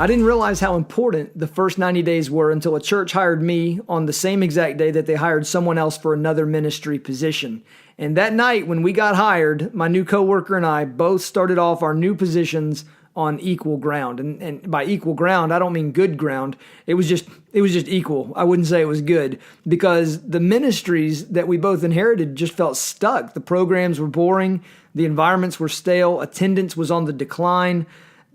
I didn't realize how important the first 90 days were until a church hired me on the same exact day that they hired someone else for another ministry position. And that night when we got hired, my new coworker and I both started off our new positions on equal ground. And by equal ground, I don't mean good ground. It was just equal. I wouldn't say it was good because the ministries that we both inherited just felt stuck. The programs were boring. The environments were stale. Attendance was on the decline.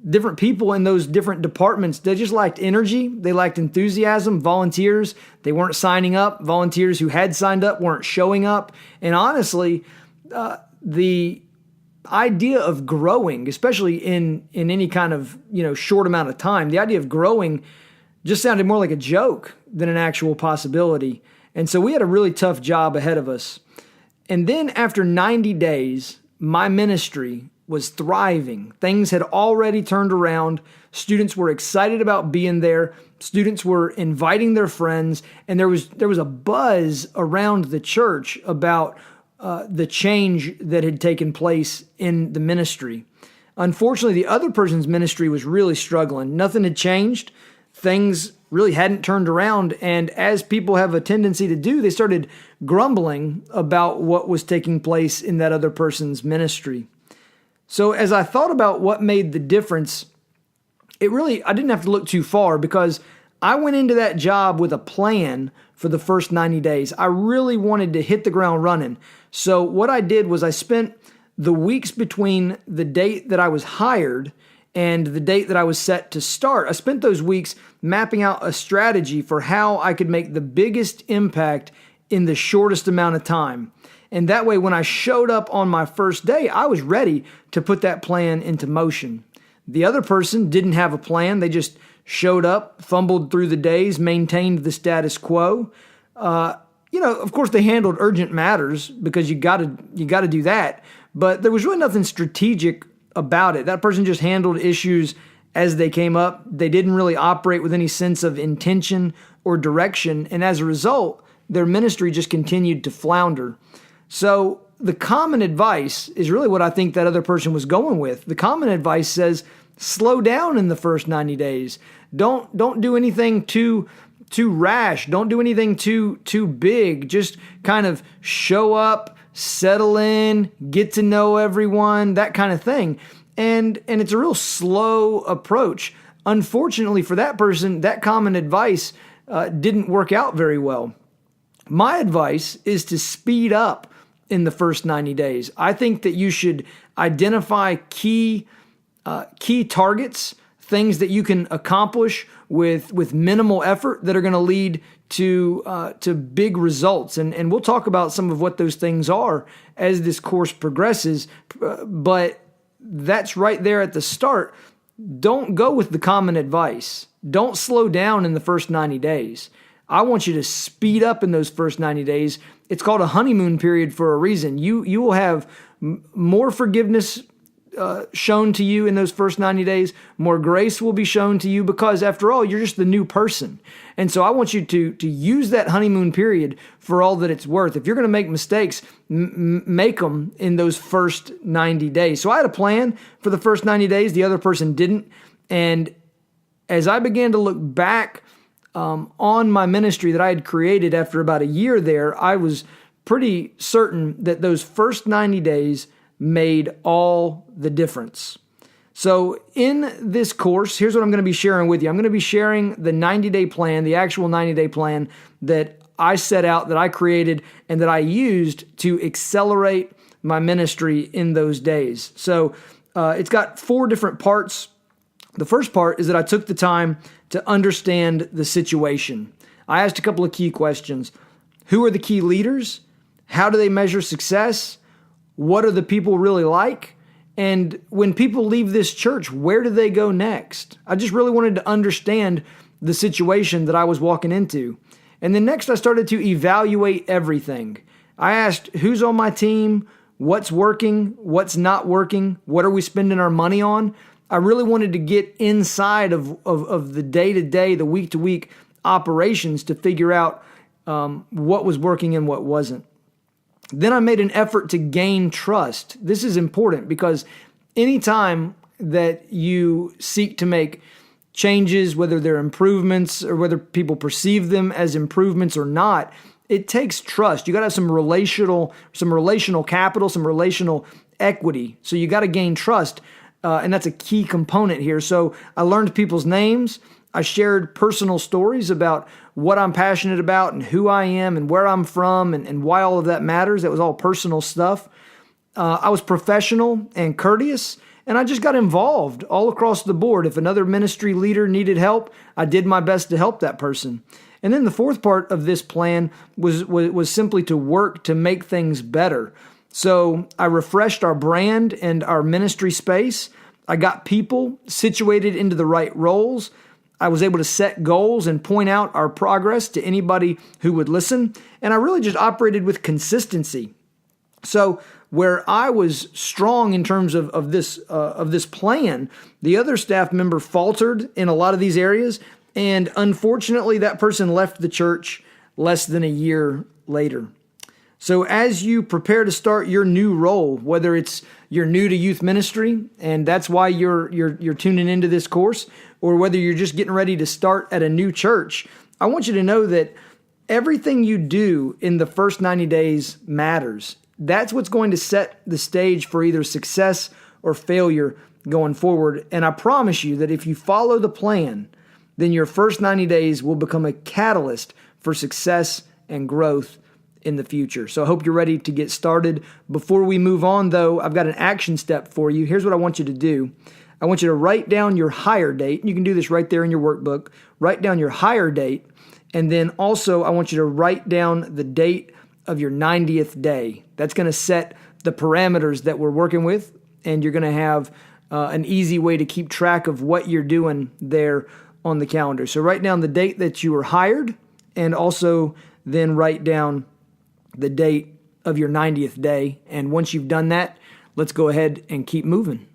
Different people in those different departments, they just lacked energy. They lacked enthusiasm. Volunteers, they weren't signing up. Volunteers who had signed up weren't showing up. And honestly, the idea of growing, especially in any kind of short amount of time, the idea of growing just sounded more like a joke than an actual possibility. And so we had a really tough job ahead of us. And then after 90 days, my ministry was thriving. Things had already turned around. Students were excited about being there. Students were inviting their friends, and there was a buzz around the church about the change that had taken place in the ministry. Unfortunately, the other person's ministry was really struggling. Nothing had changed. Things really hadn't turned around, and as people have a tendency to do, they started grumbling about what was taking place in that other person's ministry. So as I thought about what made the difference, I didn't have to look too far because I went into that job with a plan for the first 90 days. I really wanted to hit the ground running. So what I did was I spent the weeks between the date that I was hired and the date that I was set to start. I spent those weeks mapping out a strategy for how I could make the biggest impact in the shortest amount of time. And that way, when I showed up on my first day, I was ready to put that plan into motion. The other person didn't have a plan. They just showed up, fumbled through the days, maintained the status quo. Of course, they handled urgent matters because you got to do that. But there was really nothing strategic about it. That person just handled issues as they came up. They didn't really operate with any sense of intention or direction. And as a result, their ministry just continued to flounder. So the common advice is really what I think that other person was going with. The common advice says, slow down in the first 90 days. Don't do anything too rash. Don't do anything too big. Just kind of show up, settle in, get to know everyone, that kind of thing. And it's a real slow approach. Unfortunately for that person, that common advice didn't work out very well. My advice is to speed up in the first 90 days. I think that you should identify key targets, things that you can accomplish with minimal effort that are going to lead to big results. And we'll talk about some of what those things are as this course progresses. But that's right there at the start. Don't go with the common advice. Don't slow down in the first 90 days. I want you to speed up in those first 90 days. It's called a honeymoon period for a reason. You will have more forgiveness shown to you in those first 90 days. More grace will be shown to you because, after all, you're just the new person. And so I want you to use that honeymoon period for all that it's worth. If you're going to make mistakes, make them in those first 90 days. So I had a plan for the first 90 days. The other person didn't. And as I began to look back on my ministry that I had created after about a year there, I was pretty certain that those first 90 days made all the difference. So in this course, here's what I'm going to be sharing with you. I'm going to be sharing the 90-day plan, the actual 90-day plan that I set out, that I created, and that I used to accelerate my ministry in those days. So it's got 4 different parts. The first part is that I took the time to understand the situation. I asked a couple of key questions. Who are the key leaders? How do they measure success? What are the people really like? And when people leave this church, where do they go next? I just really wanted to understand the situation that I was walking into. And then next I started to evaluate everything. I asked who's on my team, what's working, what's not working, what are we spending our money on? I really wanted to get inside of the day-to-day, the week-to-week operations to figure out what was working and what wasn't. Then I made an effort to gain trust. This is important because anytime that you seek to make changes, whether they're improvements or whether people perceive them as improvements or not, it takes trust. You got to have some relational capital, some relational equity. So you got to gain trust. And that's a key component here. So I learned people's names. I shared personal stories about what I'm passionate about and who I am and where I'm from and why all of that matters. That was all personal stuff. I was professional and courteous, and I just got involved all across the board. If another ministry leader needed help, I did my best to help that person. And then the fourth part of this plan was simply to work to make things better. So I refreshed our brand and our ministry space. I got people situated into the right roles. I was able to set goals and point out our progress to anybody who would listen. And I really just operated with consistency. So where I was strong in terms of this plan, the other staff member faltered in a lot of these areas. And unfortunately, that person left the church less than a year later. So as you prepare to start your new role, whether it's you're new to youth ministry and that's why you're tuning into this course, or whether you're just getting ready to start at a new church, I want you to know that everything you do in the first 90 days matters. That's what's going to set the stage for either success or failure going forward. And I promise you that if you follow the plan, then your first 90 days will become a catalyst for success and growth in the future. So I hope you're ready to get started. Before we move on, though, I've got an action step for you. Here's what I want you to do. I want you to write down your hire date. You can do this right there in your workbook. Write down your hire date. And then also, I want you to write down the date of your 90th day. That's going to set the parameters that we're working with, and you're going to have an easy way to keep track of what you're doing there on the calendar. So write down the date that you were hired, and also then write down the date of your 90th day. And once you've done that, let's go ahead and keep moving.